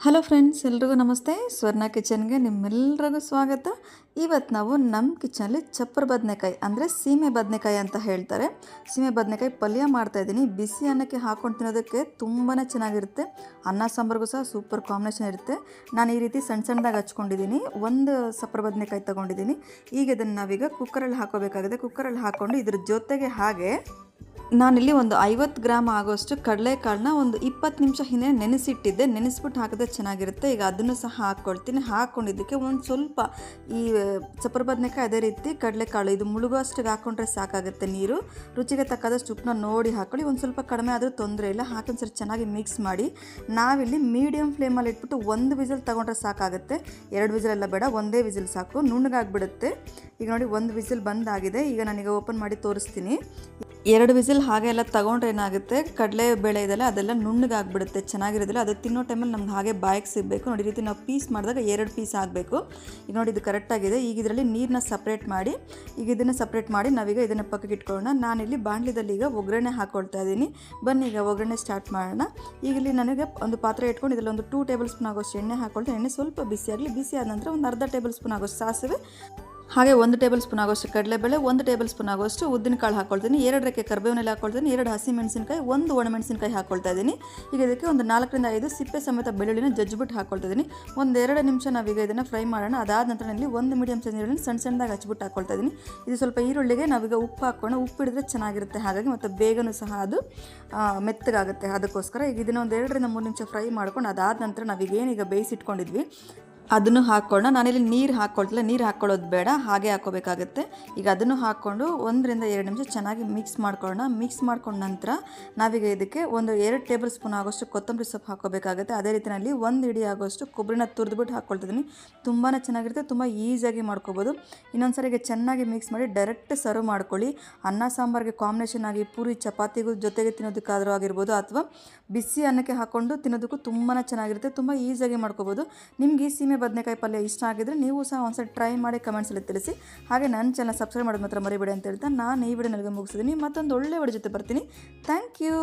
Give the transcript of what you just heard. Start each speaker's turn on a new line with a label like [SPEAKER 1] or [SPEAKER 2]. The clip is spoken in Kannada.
[SPEAKER 1] ಹಲೋ ಫ್ರೆಂಡ್ಸ್, ಎಲ್ರಿಗೂ ನಮಸ್ತೆ. ಸ್ವರ್ಣ ಕಿಚನ್ಗೆ ನಿಮ್ಮೆಲ್ಲರಿಗೂ ಸ್ವಾಗತ. ಇವತ್ತು ನಾವು ನಮ್ಮ ಕಿಚನಲ್ಲಿ ಚಪ್ಪರ ಬದನೆಕಾಯಿ ಅಂದರೆ ಸೀಮೆ ಬದನೆಕಾಯಿ ಅಂತ ಹೇಳ್ತಾರೆ. ಸೀಮೆ ಬದನೆಕಾಯಿ ಪಲ್ಯ ಮಾಡ್ತಾಯಿದ್ದೀನಿ. ಬಿಸಿ ಅನ್ನಕ್ಕೆ ಹಾಕ್ಕೊಂಡು ತಿನ್ನೋದಕ್ಕೆ ತುಂಬಾ ಚೆನ್ನಾಗಿರುತ್ತೆ. ಅನ್ನ ಸಾಂಬಾರಿಗೂ ಸಹ ಸೂಪರ್ ಕಾಂಬಿನೇಷನ್ ಇರುತ್ತೆ. ನಾನು ಈ ರೀತಿ ಸಣ್ಣ ಸಣ್ಣದಾಗಿ ಹಚ್ಕೊಂಡಿದ್ದೀನಿ. ಒಂದು ಚಪ್ಪರ ಬದನೆಕಾಯಿ ತೊಗೊಂಡಿದ್ದೀನಿ. ಈಗ ಇದನ್ನು ನಾವೀಗ ಕುಕ್ಕರಲ್ಲಿ ಹಾಕೋಬೇಕಾಗಿದೆ. ಕುಕ್ಕರಲ್ಲಿ ಹಾಕ್ಕೊಂಡು ಇದ್ರ ಜೊತೆಗೆ ಹಾಗೆ ನಾನಿಲ್ಲಿ ಒಂದು 50 ಗ್ರಾಮ್ ಆಗೋಷ್ಟು ಕಡಲೆಕಾಳನ್ನ ಒಂದು 20 ನಿಮಿಷ ಹಿಂದೆ ನೆನೆಸಿಟ್ಟಿದ್ದೆ. ನೆನೆಸ್ಬಿಟ್ಟು ಹಾಕಿದ್ರೆ ಚೆನ್ನಾಗಿರುತ್ತೆ. ಈಗ ಅದನ್ನು ಸಹ ಹಾಕ್ಕೊಳ್ತೀನಿ. ಹಾಕ್ಕೊಂಡಿದ್ದಕ್ಕೆ ಒಂದು ಸ್ವಲ್ಪ ಈ ಚಪ್ಪರ ಬದನೆಕಾಯಿ ಅದೇ ರೀತಿ ಕಡಲೆಕಾಳು ಇದು ಮುಳುಗೋಷ್ಟಿಗೆ ಹಾಕ್ಕೊಂಡ್ರೆ ಸಾಕಾಗುತ್ತೆ. ನೀರು ರುಚಿಗೆ ತಕ್ಕದಷ್ಟು ಉಪ್ಪನ್ನ ನೋಡಿ ಹಾಕ್ಕೊಳ್ಳಿ. ಒಂದು ಸ್ವಲ್ಪ ಕಡಿಮೆ ಆದರೂ ತೊಂದರೆ ಇಲ್ಲ. ಹಾಕೊಂಡು ಸರಿ ಚೆನ್ನಾಗಿ ಮಿಕ್ಸ್ ಮಾಡಿ ನಾವಿಲ್ಲಿ ಮೀಡಿಯಮ್ ಫ್ಲೇಮಲ್ಲಿ ಇಟ್ಬಿಟ್ಟು ಒಂದು ವಿಸಿಲ್ ತೊಗೊಂಡ್ರೆ ಸಾಕಾಗುತ್ತೆ. 2 ವಿಸಿಲ್ ಎಲ್ಲ ಬೇಡ, ಒಂದೇ ವಿಸಿಲ್ ಸಾಕು. ನುಣ್ಣಗಾಗ್ಬಿಡುತ್ತೆ. ಈಗ ನೋಡಿ ಒಂದು ವಿಸಿಲ್ ಬಂದಾಗಿದೆ. ಈಗ ನಾನೀಗ ಓಪನ್ ಮಾಡಿ ತೋರಿಸ್ತೀನಿ. 2 ವಿಸಿಲ್ ಹಾಗೆ ಎಲ್ಲ ತೊಗೊಂಡ್ರೆ ಏನಾಗುತ್ತೆ, ಕಡಲೆ ಬೇಳೆ ಇದೆಲ್ಲ ಅದೆಲ್ಲ ನುಣ್ಣಗಾಗ್ಬಿಡುತ್ತೆ, ಚೆನ್ನಾಗಿರೋದಿಲ್ಲ. ಅದು ತಿನ್ನೋ ಟೈಮಲ್ಲಿ ನಮ್ಗೆ ಹಾಗೆ ಬಾಯಿಗೆ ಸಿಗಬೇಕು. ನೋಡಿ ಈ ರೀತಿ ನಾವು ಪೀಸ್ ಮಾಡಿದಾಗ 2 ಪೀಸ್ ಆಗಬೇಕು. ಈಗ ನೋಡಿ ಇದು ಕರೆಕ್ಟಾಗಿದೆ. ಈಗ ಇದರಲ್ಲಿ ನೀರನ್ನ ಸಪ್ರೇಟ್ ಮಾಡಿ ಇದನ್ನು ಸಪ್ರೇಟ್ ಮಾಡಿ ನಾವೀಗ ಇದನ್ನು ಪಕ್ಕಕ್ಕೆ ಇಟ್ಕೊಳ್ಳೋಣ. ನಾನಿಲ್ಲಿ ಬಾಣಲಿದಲ್ಲಿ ಈಗ ಒಗ್ಗರಣೆ ಹಾಕ್ಕೊಳ್ತಾ ಇದ್ದೀನಿ. ಬನ್ನಿ ಈಗ ಒಗ್ಗರಣೆ ಸ್ಟಾರ್ಟ್ ಮಾಡೋಣ. ಈಗ ಇಲ್ಲಿ ನನಗೆ ಒಂದು ಪಾತ್ರೆ ಇಟ್ಕೊಂಡು ಇದರಲ್ಲಿ ಒಂದು 2 ಟೇಬಲ್ ಸ್ಪೂನ್ ಆಗೋಷ್ಟು ಎಣ್ಣೆ ಹಾಕ್ಕೊಳ್ತೀನಿ. ಎಣ್ಣೆ ಸ್ವಲ್ಪ ಬಿಸಿಯಾಗಲಿ. ಬಿಸಿ ಆದ ನಂತರ ಒಂದು ಅರ್ಧ ಟೇಬಲ್ ಸ್ಪೂನ್ ಆಗೋಷ್ಟು ಸಾಸಿವೆ, ಹಾಗೆ 1 ಟೇಬಲ್ ಸ್ಪೂನ್ ಆಗೋಷ್ಟು ಕಡಲೆಬೇಳೆ, 1 ಟೇಬಲ್ ಸ್ಪೂನ್ ಆಗೋಷ್ಟು ಉದ್ದಿನಕಾಳು ಹಾಕ್ಕೊಳ್ತೀನಿ. 2 ರೆಕ್ಕೆ ಕರಿಬೇವಿನೆಲೆ ಹಾಕ್ಕೊಳ್ತೀನಿ. 2 ಹಸಿಮೆಣಸಿನಕಾಯಿ, 1 ಒಣಮೆಣಸಿನಕಾಯಿ ಹಾಕ್ಕೊಳ್ತಾ ಇದ್ದೀನಿ. ಈಗ ಇದಕ್ಕೆ ಒಂದು 4 ರಿಂದ 5 ಸಿಪ್ಪೆ ಸಮೇತ ಬೆಳ್ಳುಳ್ಳಿನ ಜಜ್ಜಿಬಿಟ್ಟು ಹಾಕ್ಕೊಳ್ತಾ ಇದ್ದೀನಿ. ಒಂದು 2 ನಿಮಿಷ ನಾವೀಗ ಇದನ್ನು ಫ್ರೈ ಮಾಡೋಣ. ಅದಾದ ನಂತರ ಇಲ್ಲಿ 1 ಮೀಡಿಯಮ್ ಸೈಜ್ ಈರುಳ್ಳಿ ಸಣ್ಣ ಸಣ್ಣದಾಗಿ ಹಚ್ಬಿಟ್ಟು ಹಾಕ್ಕೊಳ್ತಾ ಇದ್ದೀನಿ. ಇದು ಸ್ವಲ್ಪ ಈರುಳ್ಳಿಗೆ ನಾವೀಗ ಉಪ್ಪು ಹಾಕ್ಕೊಂಡು, ಉಪ್ಪು ಹಿಡಿದ್ರೆ ಚೆನ್ನಾಗಿರುತ್ತೆ. ಹಾಗಾಗಿ ಮತ್ತು ಬೇಗನೂ ಸಹ ಅದು ಮೆತ್ತಗಾಗುತ್ತೆ. ಅದಕ್ಕೋಸ್ಕರ ಈಗ ಇದನ್ನು ಒಂದು 2 ರಿಂದ 3 ನಿಮಿಷ ಫ್ರೈ ಮಾಡ್ಕೊಂಡು ಅದಾದ ನಂತರ ನಾವೀಗೇನೀಗ ಬೇಯಿಸಿಟ್ಕೊಂಡಿದ್ವಿ ಅದನ್ನು ಹಾಕ್ಕೊಂಡು, ನಾನಿಲ್ಲಿ ನೀರು ಹಾಕ್ಕೊಳ್ತಿಲ್ಲ. ನೀರು ಹಾಕ್ಕೊಳ್ಳೋದು ಬೇಡ, ಹಾಗೆ ಹಾಕ್ಕೋಬೇಕಾಗುತ್ತೆ. ಈಗ ಅದನ್ನು ಹಾಕ್ಕೊಂಡು 1 ರಿಂದ 2 ನಿಮಿಷ ಚೆನ್ನಾಗಿ ಮಿಕ್ಸ್ ಮಾಡ್ಕೊಳ್ಳೋಣ. ಮಿಕ್ಸ್ ಮಾಡ್ಕೊಂಡ ನಂತರ ನಾವೀಗ ಇದಕ್ಕೆ ಒಂದು 2 ಟೇಬಲ್ ಸ್ಪೂನ್ ಆಗೋಷ್ಟು ಕೊತ್ತಂಬರಿ ಸೊಪ್ಪು ಹಾಕ್ಕೋಬೇಕಾಗುತ್ತೆ. ಅದೇ ರೀತಿಯಲ್ಲಿ 1 ಹಿಡಿ ಆಗೋಷ್ಟು ಕೊಬ್ಬರಿನ ತುರಿದ್ಬಿಟ್ಟು ಹಾಕ್ಕೊಳ್ತಿದ್ದೀನಿ. ತುಂಬಾ ಚೆನ್ನಾಗಿರುತ್ತೆ, ತುಂಬ ಈಸಿಯಾಗಿ ಮಾಡ್ಕೋಬೋದು. ಇನ್ನೊಂದು ಸರಿಗೆ ಚೆನ್ನಾಗಿ ಮಿಕ್ಸ್ ಮಾಡಿ ಡೈರೆಕ್ಟ್ ಸರ್ವ್ ಮಾಡ್ಕೊಳ್ಳಿ. ಅನ್ನ ಸಾಂಬಾರಿಗೆ ಕಾಂಬಿನೇಷನ್ ಆಗಿ ಪೂರಿ ಚಪಾತಿಗೂ ಜೊತೆಗೆ ತಿನ್ನೋದಕ್ಕಾದರೂ ಆಗಿರ್ಬೋದು, ಅಥವಾ ಬಿಸಿ ಅನ್ನಕ್ಕೆ ಹಾಕ್ಕೊಂಡು ತಿನ್ನೋದಕ್ಕೂ ತುಂಬಾ ಚೆನ್ನಾಗಿರುತ್ತೆ. ತುಂಬ ಈಸಿಯಾಗಿ ಮಾಡ್ಕೋಬೋದು. ನಿಮ್ಗೆ ಈ ಸೀಮೆ ಬದನೆಕಾಯಿ ಪಲ್ಯ ಇಷ್ಟ ಆಗಿದ್ರೆ ನೀವು ಸಹ ಒಂದ್ಸಲ ಟ್ರೈ ಮಾಡಿ ಕಮೆಂಟ್ಸಲ್ಲಿ ತಿಳಿಸಿ. ಹಾಗೆ ನನ್ನ ಚಾನಲ್ ಸಬ್ಸ್ಕ್ರೈಬ್ ಮಾಡೋದು ಮಾತ್ರ ಮರಿಬೇಡಿ ಅಂತ ಹೇಳ್ತಾ ನಾನು ಈ ವಿಡಿಯೋ ನನಗೆ ಮುಗಿಸಿದ್ದೀನಿ. ಮತ್ತೊಂದು ಒಳ್ಳೆ ವಿಡಿಯೋ ಜೊತೆ ಬರ್ತೀನಿ. Thank you.